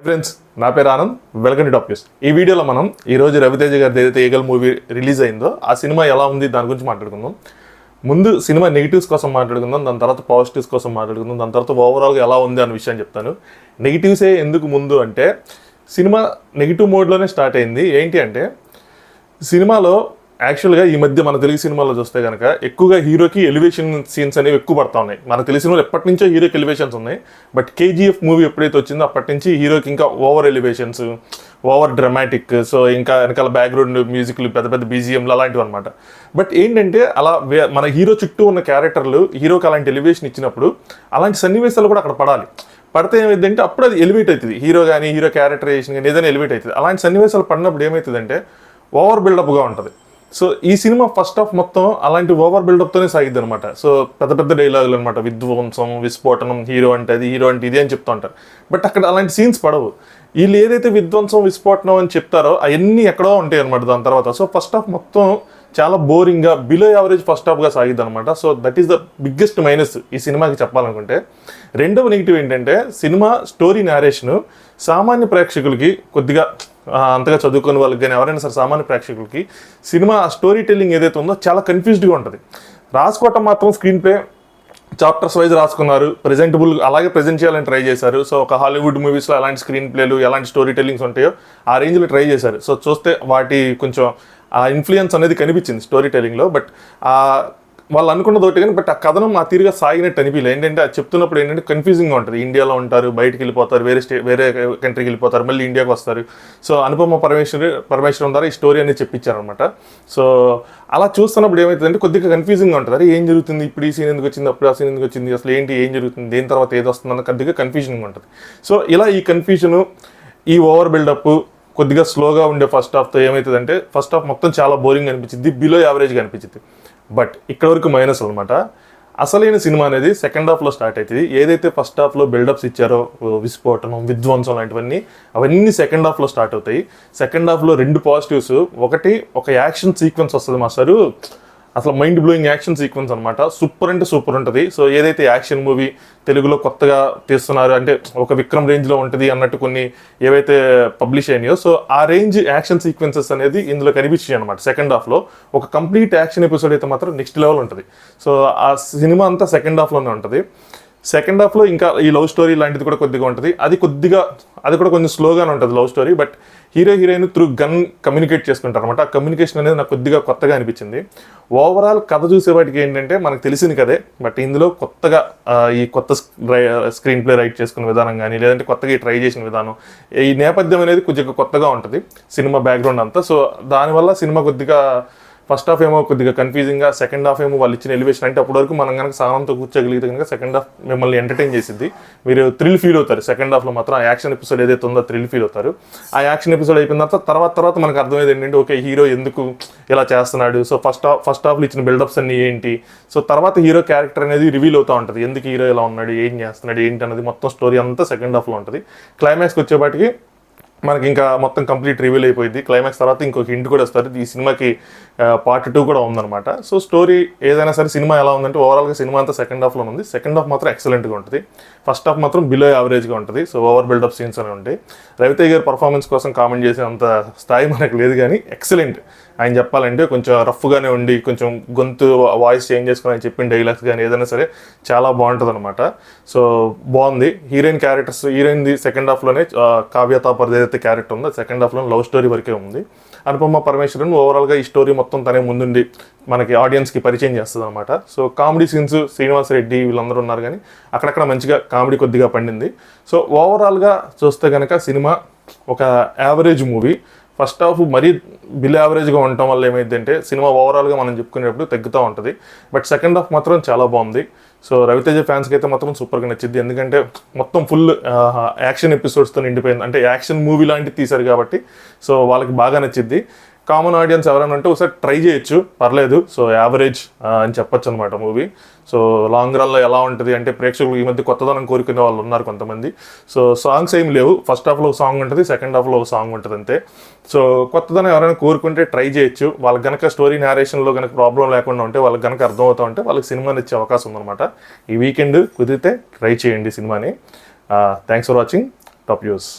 Friends, నా పేరు Anand. Welcome to top news. ఈ వీడియోలో మనం ఈరోజు రవితేజ గారి ఏదైతే ఈగల్ మూవీ రిలీజ్ అయిందో ఆ సినిమా ఎలా ఉంది దాని గురించి మాట్లాడుకుందాం. ముందు సినిమా నెగిటివ్స్ కోసం మాట్లాడుకుందాం, దాని తర్వాత పాజిటివ్స్ కోసం మాట్లాడుకుందాం, దాని తర్వాత ఓవరాల్గా ఎలా ఉంది అనే విషయం చెప్తాను. నెగిటివ్సే ఎందుకు ముందు అంటే, సినిమా నెగిటివ్ మోడ్లోనే స్టార్ట్ అయింది. ఏంటి అంటే, సినిమాలో యాక్చువల్గా ఈ మధ్య మన తెలుగు సినిమాలో చూస్తే కనుక ఎక్కువగా హీరోకి ఎలివేషన్ సీన్స్ అనేవి ఎక్కువ పడతా ఉన్నాయి. మనకు తెలిసిన వాళ్ళు ఎప్పటి నుంచో హీరోకి ఎలివేషన్స్ ఉన్నాయి. బట్ కేజీఎఫ్ మూవీ ఎప్పుడైతే వచ్చిందో అప్పటి నుంచి హీరోకి ఇంకా over elevations, over dramatic, so ఇంకా వెనకాల బ్యాక్గ్రౌండ్ మ్యూజిక్లు, పెద్ద పెద్ద బీజిఎంలు అలాంటివి అనమాట. బట్ ఏంటంటే అలా మన హీరో చుట్టూ ఉన్న క్యారెక్టర్లు హీరోకి అలాంటి ఎలివేషన్ ఇచ్చినప్పుడు అలాంటి సన్నివేశాలు కూడా అక్కడ పడాలి. పడితే ఏమైందంటే అప్పుడు అది ఎలివేట్ అవుతుంది. హీరో కానీ హీరో క్యారెక్టరైజేషన్ కానీ ఏదైనా ఎలివేట్ అవుతుంది. అలాంటి సన్నివేశాలు పడినప్పుడు ఏమవుతుందంటే ఓవర్ బిల్డప్గా ఉంటుంది. సో ఈ సినిమా ఫస్ట్ హాఫ్ మొత్తం అలాంటి ఓవర్ బిల్డప్తోనే సాగిద్ది అనమాట. సో పెద్ద పెద్ద డైలాగులు అనమాట, విధ్వంసం, విస్ఫోటనం, హీరో అంటే అది, హీరో అంటే ఇది అని చెప్తూ ఉంటారు. బట్ అక్కడ అలాంటి సీన్స్ పడవు. వీళ్ళు ఏదైతే విధ్వంసం, విస్ఫోటనం అని చెప్తారో అవన్నీ ఎక్కడో ఉంటాయి అనమాట దాని తర్వాత. సో ఫస్ట్ హాఫ్ మొత్తం చాలా బోరింగ్గా, బిలో యావరేజ్ ఫస్ట్ హాఫ్గా సాగిద్ది అనమాట. So that is the biggest minus ఈ సినిమాకి చెప్పాలనుకుంటే. రెండవ నెగిటివ్ ఏంటంటే, సినిమా స్టోరీ నేరేషను సామాన్య ప్రేక్షకులకి కొద్దిగా అంతగా చదువుకునే వాళ్ళకి కానీ ఎవరైనా సరే సామాన్య ప్రేక్షకులకి సినిమా స్టోరీ టెల్లింగ్ ఏదైతే ఉందో చాలా కన్ఫ్యూజ్డ్గా ఉంటుంది. రాసుకోవటం మాత్రం స్క్రీన్ ప్లే చాప్టర్స్ వైజ్ రాసుకున్నారు, ప్రెజెంటబుల్ అలాగే ప్రజెంట్ చేయాలని ట్రై చేశారు. సో ఒక హాలీవుడ్ మూవీస్లో ఎలాంటి స్క్రీన్ ప్లేలు, ఎలాంటి స్టోరీ టెల్లింగ్స్ ఉంటాయో ఆ రేంజ్లో ట్రై చేశారు. సో చూస్తే వాటి కొంచెం ఆ ఇన్ఫ్లుయెన్స్ అనేది కనిపించింది స్టోరీ టెల్లింగ్లో. బట్ వాళ్ళు అనుకున్నది ఒకటి కానీ, బట్ ఆ కథనం ఆ తీరుగా సాగినట్టు అనిపించలేదు. ఏంటంటే అది చెప్తున్నప్పుడు ఏంటంటే కన్ఫ్యూజింగ్గా ఉంటుంది. ఇండియాలో ఉంటారు, బయటికి వెళ్ళిపోతారు, వేరే కంట్రీకి వెళ్ళిపోతారు, మళ్ళీ ఇండియాకి వస్తారు. సో అనుపమ పరమేశ్వరం ద్వారా ఈ స్టోరీ అనేది చెప్పించారనమాట. సో అలా చూస్తున్నప్పుడు ఏమవుతుందంటే కొద్దిగా కన్ఫ్యూజింగ్గా ఉంటుంది. అరే ఏం జరుగుతుంది, ఇప్పుడు ఈ సీన్ ఎందుకు వచ్చింది, అప్పుడు ఆ సీన్ ఎందుకు వచ్చింది, అసలు ఏంటి, ఏం జరుగుతుంది, దేని తర్వాత ఏది వస్తుంది అన్న కొద్దిగా కన్ఫ్యూజన్గా ఉంటుంది. సో ఇలా ఈ కన్ఫ్యూజను, ఈ ఓవర్ బిల్డప్, కొద్దిగా స్లోగా ఉండే ఫస్ట్ హాఫ్తో ఏమవుతుందంటే ఫస్ట్ హాఫ్ మొత్తం చాలా బోరింగ్ అనిపించింది, బిలో యావరేజ్గా అనిపించింది. బట్ ఇక్కడ వరకు మైనస్ అనమాట. అసలైన సినిమా అనేది సెకండ్ హాఫ్లో స్టార్ట్ అవుతుంది. ఏదైతే ఫస్ట్ హాఫ్లో బిల్డప్స్ ఇచ్చారో, విస్ఫోటనం, విధ్వంసం లాంటివన్నీ అవన్నీ సెకండ్ హాఫ్లో స్టార్ట్ అవుతాయి. సెకండ్ హాఫ్లో రెండు పాజిటివ్స్. ఒకటి, ఒక యాక్షన్ సీక్వెన్స్ వస్తుంది మాస్టారు, అసలు మైండ్ బ్లోయింగ్ యాక్షన్ సీక్వెన్స్ అనమాట. సూపర్ అంటే సూపర్ ఉంటుంది. సో ఏదైతే యాక్షన్ మూవీ తెలుగులో కొత్తగా తీస్తున్నారు అంటే ఒక విక్రమ్ రేంజ్లో ఉంటుంది అన్నట్టు కొన్ని ఏవైతే పబ్లిష్ అయినాయో, సో ఆ రేంజ్ యాక్షన్ సీక్వెన్సెస్ అనేది ఇందులో కనిపించాయి అనమాట. సెకండ్ హాఫ్లో ఒక కంప్లీట్ యాక్షన్ ఎపిసోడ్ అయితే మాత్రం నెక్స్ట్ లెవెల్ ఉంటుంది. సో ఆ సినిమా అంతా సెకండ్ హాఫ్లోనే ఉంటుంది. సెకండ్ హాఫ్లో ఇంకా ఈ లవ్ స్టోరీ లాంటిది కూడా కొద్దిగా ఉంటుంది. అది కూడా కొంచెం స్లోగానే ఉంటుంది love story. But hero heroine through gun communicate చేసుకుంటారు అనమాట. ఆ కమ్యూనికేషన్ అనేది నాకు కొద్దిగా కొత్తగా అనిపించింది. ఓవరాల్ కథ చూసేవాటికి ఏంటంటే మనకు తెలిసింది కదే, బట్ ఇందులో కొత్తగా ఈ కొత్త స్క్రీన్ ప్లే రైట్ చేసుకునే విధానం కానీ, లేదంటే కొత్తగా ట్రై చేసిన విధానం, ఈ నేపథ్యం అనేది కొంచెం కొత్తగా ఉంటుంది సినిమా బ్యాక్గ్రౌండ్ అంతా. సో దానివల్ల సినిమా కొద్దిగా ఫస్ట్ హాఫ్ ఏమో కొద్దిగా కన్ఫ్యూజింగ్గా, సెకండ్ హాఫ్ ఏమో వాళ్ళు ఇచ్చిన ఎలివేషన్ అంటే అప్పటి వరకు మనం కనుక సహనంతో కూర్చోగలిగితే కనుక సెకండ్ హాఫ్ మిమ్మల్ని ఎంటర్టైన్ చేసింది. మీరు థ్రిల్ ఫీల్ అవుతారు. సెకండ్ హాఫ్లో మాత్రం ఆ యాక్షన్ ఎపిసోడ్ ఏదైతే ఉందో థ్రిల్ ఫీల్ అవుతారు. ఆ యాక్షన్ ఎపిసోడ్ అయిపోయిన తర్వాత మనకు అర్థమయ్యేది ఏంటంటే, ఓకే హీరో ఎందుకు ఇలా చేస్తున్నాడు, సో ఫస్ట్ హాఫ్లో ఇచ్చిన బిల్డప్స్ అన్ని ఏంటి, సో తర్వాత హీరో క్యారెక్టర్ అనేది రివీల్ అవుతూ ఉంటుంది. ఎందుకు హీరో ఇలా ఉన్నాడు, ఏం చేస్తున్నాడు, ఏంటి అనేది మొత్తం స్టోరీ అంతా సెకండ్ హాఫ్లో ఉంటుంది. క్లైమాక్స్కి వచ్చేపాటికి మనకి ఇంకా మొత్తం కంప్లీట్ రివీల్ అయిపోయింది. క్లైమాక్స్ తర్వాత ఇంకొక హింట్ కూడా వస్తారు, ఈ సినిమాకి పార్ట్ 2 కూడా ఉందన్నమాట. సో స్టోరీ ఏదైనా సరే సినిమా ఎలా ఉందంటే ఓవరాల్గా సినిమా అంతా సెకండ్ హాఫ్లో ఉంది. సెకండ్ హాఫ్ మాత్రం ఎక్సలెంట్గా ఉంటుంది. ఫస్ట్ హాఫ్ మాత్రం బిలో యావరేజ్గా ఉంటుంది. సో ఓవర్ బిల్డప్ సీన్స్ అనేవి ఉంటాయి. రవితేజ గారి పర్ఫార్మెన్స్ కోసం కామెంట్ చేసేంత స్థాయి మనకు లేదు, కానీ ఎక్సలెంట్. ఆయన చెప్పాలంటే కొంచెం రఫ్గానే ఉండి కొంచెం గొంతు వాయిస్ చేంజ్ చేసుకుని ఆయన చెప్పిన డైలాగ్స్ కానీ ఏదైనా సరే చాలా బాగుంటుంది అనమాట. సో బాగుంది. హీరోయిన్ది సెకండ్ హాఫ్లోనే కావ్య తాపర్ ఏదైతే క్యారెక్టర్ ఉందో సెకండ్ హాఫ్లో లవ్ స్టోరీ వరకే ఉంది. అనుపమ పరమేశ్వరన్ ఓవరాల్గా ఈ స్టోరీ మొత్తం తనే ముందుండి మనకి ఆడియన్స్కి పరిచయం చేస్తుంది అనమాట. So comedy scenes Srinivas Reddy వీళ్ళందరూ ఉన్నారు, కానీ అక్కడక్కడ మంచిగా కామెడీ కొద్దిగా పండింది. సో ఓవరాల్గా చూస్తే కనుక సినిమా ఒక యావరేజ్ మూవీ. ఫస్ట్ హాఫ్ మరీ బిలో యావరేజ్గా ఉండటం వల్ల ఏమైందంటే సినిమా ఓవరాల్గా మనం చెప్పుకునేటప్పుడు తగ్గుతూ ఉంటుంది. బట్ సెకండ్ హాఫ్ మాత్రం చాలా బాగుంది. సో రవితేజ ఫ్యాన్స్కి అయితే మాత్రం సూపర్గా నచ్చింది. ఎందుకంటే మొత్తం ఫుల్ యాక్షన్ ఎపిసోడ్స్తో నిండిపోయింది. అంటే యాక్షన్ మూవీ లాంటివి తీశారు కాబట్టి సో వాళ్ళకి బాగా నచ్చింది. కామన్ ఆడియన్స్ ఎవరైనా ఉంటే ఒకసారి ట్రై చేయొచ్చు, పర్లేదు. సో యావరేజ్ అని చెప్పొచ్చు అనమాట మూవీ. సో లాంగ్ రన్లో ఎలా ఉంటుంది అంటే ప్రేక్షకులు ఈ మధ్య కొత్తదనం కోరుకునే వాళ్ళు ఉన్నారు కొంతమంది. సో సాంగ్స్ ఏం లేవు, ఫస్ట్ హాఫ్లో ఒక సాంగ్ ఉంటుంది, సెకండ్ హాఫ్లో ఒక సాంగ్ ఉంటుంది అంతే. సో కొత్తదనం ఎవరైనా కోరుకుంటే ట్రై చేయొచ్చు. వాళ్ళకి కనుక స్టోరీ నేరేషన్లో కనుక ప్రాబ్లం లేకుండా ఉంటే, వాళ్ళకి కనుక అర్థమవుతూ ఉంటే వాళ్ళకి సినిమా నచ్చే అవకాశం ఉందన్నమాట. ఈ వీకెండ్ కుదిరితే ట్రై చేయండి సినిమాని. Thanks for watching top news.